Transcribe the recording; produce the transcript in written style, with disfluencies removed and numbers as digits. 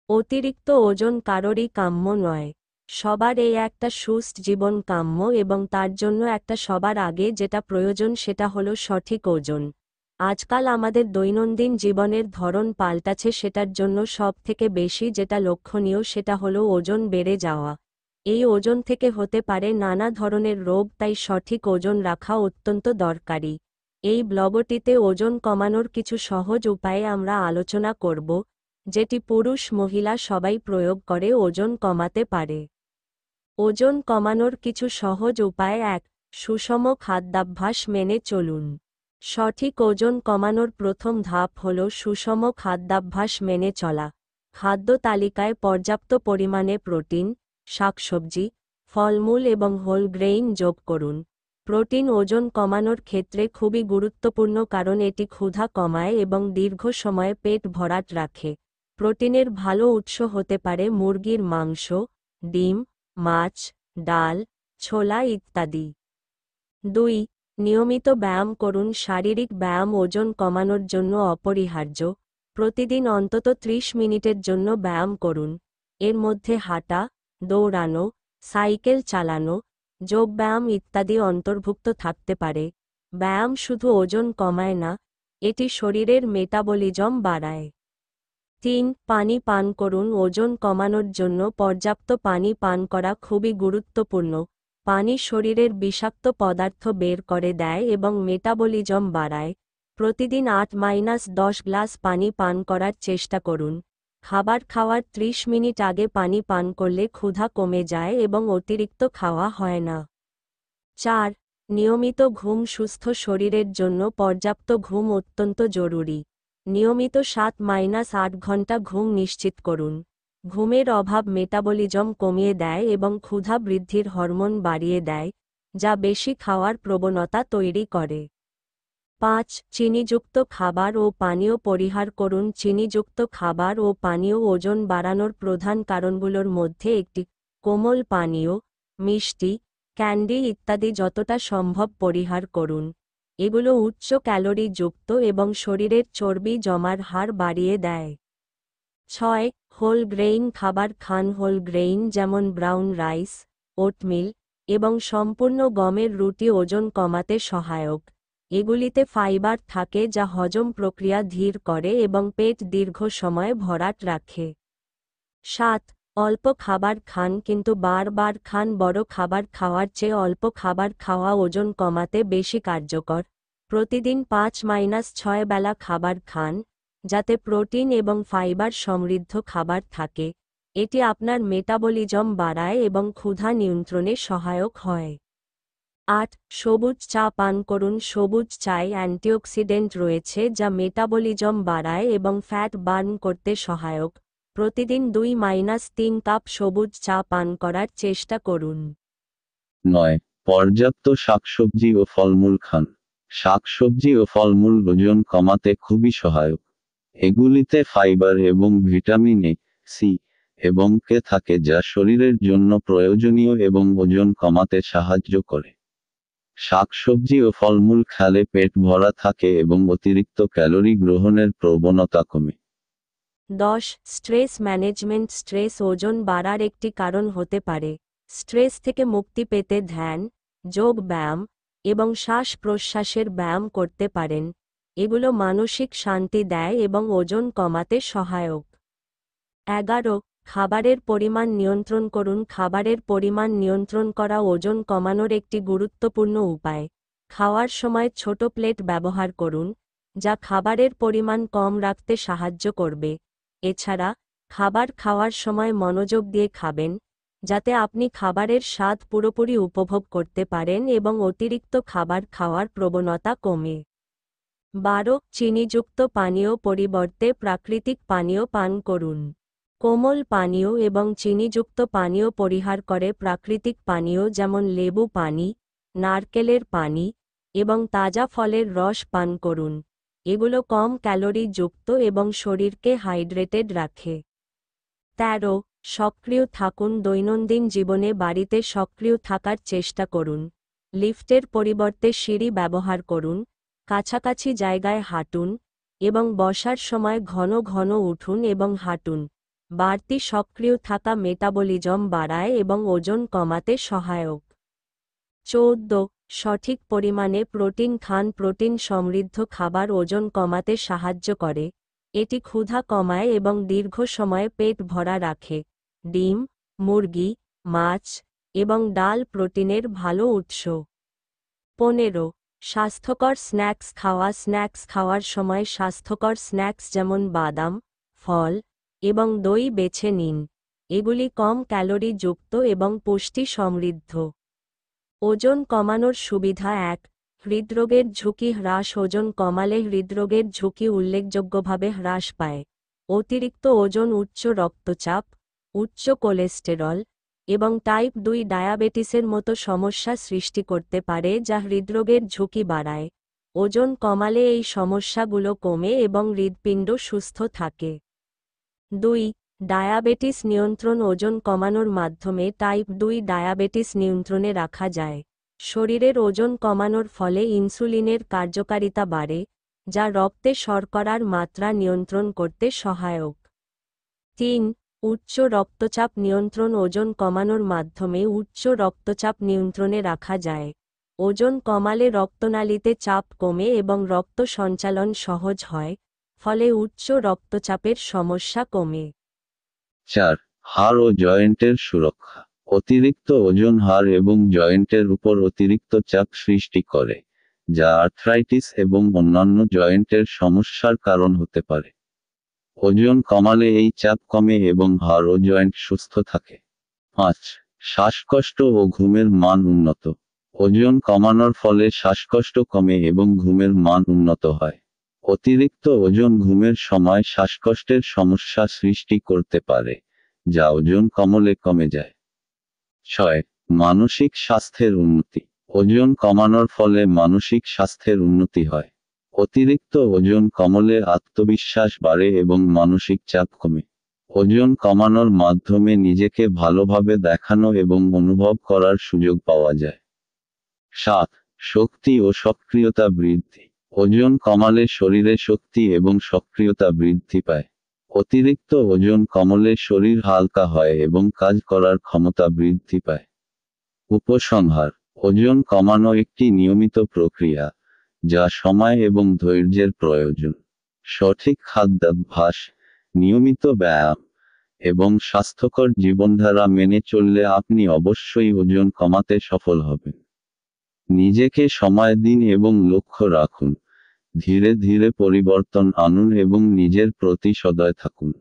অতিরিক্ত ওজন কারোরই কাম্য নয়। সবার এই একটা সুস্থ জীবন কাম্য এবং তার জন্য একটা সবার আগে যেটা প্রয়োজন সেটা হলো সঠিক ওজন। আজকাল আমাদের দৈনন্দিন জীবনের ধরন পাল্টাছে, সেটার জন্য সব থেকে বেশি যেটা লক্ষণীয় সেটা হলো ওজন বেড়ে যাওয়া। এই ওজন থেকে হতে পারে নানা ধরনের রোগ, তাই সঠিক ওজন রাখা অত্যন্ত দরকারি। এই ব্লগটিতে ওজন কমানোর কিছু সহজ উপায়ে আমরা আলোচনা করব, যেটি পুরুষ মহিলা সবাই প্রয়োগ করে ওজন কমাতে পারে। ওজন কমানোর কিছু সহজ উপায়। ১. সুষম খাদ্যাভ্যাস মেনে চলুন। সঠিক ওজন কমানোর প্রথম ধাপ হল সুষম খাদ্যাভ্যাস মেনে চলা। খাদ্য তালিকায় পর্যাপ্ত পরিমাণে প্রোটিন, শাকসবজি, ফলমূল এবং হোল গ্রেইন যোগ করুন। প্রোটিন ওজন কমানোর ক্ষেত্রে খুবই গুরুত্বপূর্ণ কারণ এটি ক্ষুধা কমায় এবং দীর্ঘ সময় পেট ভরাট রাখে। প্রোটিনের ভালো উৎস হতে পারে মুরগির মাংস, ডিম, মাছ, ডাল, ছোলা ইত্যাদি। ২. নিয়মিত ব্যায়াম করুন। শারীরিক ব্যায়াম ওজন কমানোর জন্য অপরিহার্য। প্রতিদিন অন্তত ৩০ মিনিটের জন্য ব্যায়াম করুন। এর মধ্যে হাঁটা, দৌড়ানো, সাইকেল চালানো, যোগব্যায়াম ইত্যাদি অন্তর্ভুক্ত থাকতে পারে। ব্যায়াম শুধু ওজন কমায় না, এটি শরীরের মেটাবলিজম বাড়ায়। ৩. পানি পান করুন। ওজন কমানোর জন্য পর্যাপ্ত পানি পান করা খুবই গুরুত্বপূর্ণ। পানি শরীরের বিষাক্ত পদার্থ বের করে দেয় এবং মেটাবলিজম বাড়ায়। প্রতিদিন ৮-১০ গ্লাস পানি পান করার চেষ্টা করুন। খাবার খাওয়ার ৩০ মিনিট আগে পানি পান করলে ক্ষুধা কমে যায় এবং অতিরিক্ত খাওয়া হয় না। ৪. নিয়মিত ঘুম। সুস্থ শরীরের জন্য পর্যাপ্ত ঘুম অত্যন্ত জরুরি। নিয়মিত ৭-৮ ঘন্টা ঘুম নিশ্চিত করুন। ঘুমের অভাব মেটাবলিজম কমিয়ে দেয় এবং ক্ষুধা বৃদ্ধির হরমোন বাড়িয়ে দেয়, যা বেশি খাওয়ার প্রবণতা তৈরি করে। ৫. চিনিযুক্ত খাবার ও পানীয় পরিহার করুন। চিনিযুক্ত খাবার ও পানীয় ওজন বাড়ানোর প্রধান কারণগুলোর মধ্যে একটি। কোমল পানীয়, মিষ্টি, ক্যান্ডি ইত্যাদি যতটা সম্ভব পরিহার করুন। এগুলো উচ্চ ক্যালোরি যুক্ত এবং শরীরের চর্বি জমার হার বাড়িয়ে দেয়। ৬. হোল গ্রেইন খাবার খান। হোল গ্রেইন যেমন ব্রাউন রাইস, ওটমিল এবং সম্পূর্ণ গমের রুটি ওজন কমাতে সহায়ক। এগুলিতে ফাইবার থাকে যা হজম প্রক্রিয়া ধীর করে এবং পেট দীর্ঘ সময় ভরাট রাখে। ৭. অল্প খাবার খান কিন্তু বারবার খান। বড় খাবার খাওয়ার চেয়ে অল্প খাবার খাওয়া ওজন কমাতে বেশি কার্যকর। প্রতিদিন ৫-৬ বেলা খাবার খান, যাতে প্রোটিন এবং ফাইবার সমৃদ্ধ খাবার থাকে। এটি আপনার মেটাবলিজম বাড়ায় এবং ক্ষুধা নিয়ন্ত্রণে সহায়ক হয়। ৮. সবুজ চা পান করুন। সবুজ চায়ে অ্যান্টিঅক্সিডেন্ট রয়েছে যা মেটাবলিজম বাড়ায় এবং ফ্যাট বার্ন করতে সহায়ক। প্রতিদিন ২-৩ কাপ সবুজ চা পান করার চেষ্টা করুন। ৯. পর্যাপ্ত শাকসবজি ও ফলমূল খান। শাকসবজি ও ফলমূল ওজন কমাতে খুবই সহায়ক। এগুলিতে ফাইবার এবং ভিটামিন এ, সি এবং কে থাকে যা শরীরের জন্য প্রয়োজনীয় এবং ওজন কমাতে সাহায্য করে। শাকসবজি ও ফলমূল খেলে পেট ভরা থাকে এবং অতিরিক্ত ক্যালোরি গ্রহণের প্রবণতা কমে। ১০. Stress management. স্ট্রেস ওজন বাড়ার একটি কারণ হতে পারে। স্ট্রেস থেকে মুক্তি পেতে ধ্যান, যোগ ব্যায়াম এবং শ্বাস প্রশ্বাসের ব্যায়াম করতে পারেন। এগুলো মানসিক শান্তি দেয় এবং ওজন কমাতে সহায়ক। ১১. খাবারের পরিমাণ নিয়ন্ত্রণ করুন। খাবারের পরিমাণ নিয়ন্ত্রণ করা ওজন কমানোর একটি গুরুত্বপূর্ণ উপায়। খাওয়ার সময় ছোট প্লেট ব্যবহার করুন, যা খাবারের পরিমাণ কম রাখতে সাহায্য করবে। এছাড়া, খাবার খাওয়ার সময় মনোযোগ দিয়ে খাবেন, যাতে আপনি খাবারের স্বাদ পুরোপুরি উপভোগ করতে পারেন এবং অতিরিক্ত খাবার খাওয়ার প্রবণতা কমে। ১২. চিনিযুক্ত পানীয় পরিবর্তে প্রাকৃতিক পানীয় পান করুন। কোমল পানীয় এবং চিনিযুক্ত পানীয় পরিহার করে প্রাকৃতিক পানীয় যেমন লেবু পানি, নারকেলের পানি এবং তাজা ফলের রস পান করুন। এগুলো কম ক্যালোরি যুক্ত এবং শরীরকে হাইড্রেটেড রাখে। ১৩. সক্রিয় থাকুন। দৈনন্দিন জীবনে বাড়িতে সক্রিয় থাকার চেষ্টা করুন। লিফটের পরিবর্তে সিঁড়ি ব্যবহার করুন, কাছাকাছি জায়গায় হাঁটুন এবং বসার সময় ঘন ঘন উঠুন এবং হাঁটুন। বাড়তি সক্রিয় থাকা মেটাবলিজম বাড়ায় এবং ওজন কমাতে সহায়ক। 14 সঠিক পরিমাণে প্রোটিন খান। প্রোটিন সমৃদ্ধ খাবার ওজন কমাতে সাহায্য করে। এটি ক্ষুধা কমায় এবং দীর্ঘ সময় পেট ভরা রাখে। ডিম, মুরগি, মাছ এবং ডাল প্রোটিনের ভালো উৎস। 15 স্বাস্থ্যকর স্ন্যাক্স খাওয়া। স্ন্যাক্স খাওয়ার সময় স্বাস্থ্যকর স্ন্যাক্স যেমন বাদাম, ফল এবং দই বেছে নিন। এগুলি কম ক্যালোরি যুক্ত এবং পুষ্টি সমৃদ্ধ। ওজন কমানোর সুবিধা। 1 হৃদরোগের ঝুঁকি হ্রাস। ওজন কমালে হৃদরোগের ঝুঁকি উল্লেখযোগ্যভাবে হ্রাস পায়। অতিরিক্ত ওজন উচ্চ রক্তচাপ, উচ্চ কোলেস্টেরল এবং টাইপ 2 ডায়াবেটিসের মতো সমস্যা সৃষ্টি করতে পারে যা হৃদরোগের ঝুঁকি বাড়ায়। ওজন কমালে এই সমস্যাগুলো কমে এবং হৃৎপিণ্ড সুস্থ থাকে। 2 ডায়াবেটিস নিয়ন্ত্রণ। ওজন কমানোর মাধ্যমে টাইপ 2 ডায়াবেটিস নিয়ন্ত্রণে রাখা যায়। শরীরের ওজন কমানোর ফলে ইনসুলিনের কার্যকারিতা বাড়ে, যা রক্তে শর্করার মাত্রা নিয়ন্ত্রণ করতে সহায়ক। 3 উচ্চ রক্তচাপ নিয়ন্ত্রণ। ওজন কমানোর মাধ্যমে উচ্চ রক্তচাপ নিয়ন্ত্রণে রাখা যায়। ওজন কমালে রক্তনালীতে চাপ কমে এবং রক্ত সঞ্চালন সহজ হয়, ফলে উচ্চ রক্তচাপের সমস্যা কমে। 4 হাড় ও জয়েন্টের সুরক্ষা। অতিরিক্ত ওজন হাড় এবং জয়েন্টের উপর অতিরিক্ত চাপ সৃষ্টি করে, যা আর্থ্রাইটিস এবং অন্যান্য জয়েন্টের সমস্যার কারণ হতে পারে। ওজন কমালে এই চাপ কমে এবং হাড় ও জয়েন্ট সুস্থ থাকে। 5 শ্বাসকষ্ট ও ঘুমের মান উন্নত। ওজন কমানোর ফলে শ্বাসকষ্ট কমে এবং ঘুমের মান উন্নত হয়। অতিরিক্ত ওজন ঘুমের সময় শ্বাসকষ্টের সমস্যা সৃষ্টি করতে পারে, যা ওজন কমলে কমে যায়। 6 মানসিক স্বাস্থ্যের উন্নতি। ওজন কমানোর ফলে মানসিক স্বাস্থ্যের উন্নতি হয়। অতিরিক্ত ওজন কমলে আত্মবিশ্বাস বাড়ে এবং মানসিক চাপ কমে। ওজন কমানোর মাধ্যমে নিজেকে ভালোভাবে দেখানো এবং অনুভব করার সুযোগ পাওয়া যায়। 7 শক্তি ও সক্রিয়তা বৃদ্ধি। ওজন কমালে শরীরে শক্তি এবং সক্রিয়তা বৃদ্ধি পায়। অতিরিক্ত ওজন কমলে শরীর হালকা হয় এবং কাজ করার ক্ষমতা বৃদ্ধি পায়। উপসংহার: ওজন কমানো একটি নিয়মিত প্রক্রিয়া, যা সময় এবং ধৈর্যের প্রয়োজন। সঠিক খাদ্যাভ্যাস, নিয়মিত ব্যায়াম এবং স্বাস্থ্যকর জীবনধারা মেনে চললে আপনি অবশ্যই ওজন কমাতে সফল হবেন। নিজেকে সময় দিন এবং লক্ষ্য রাখুন। ধীরে ধীরে পরিবর্তন আনুন এবং নিজের প্রতি সদয় থাকুন।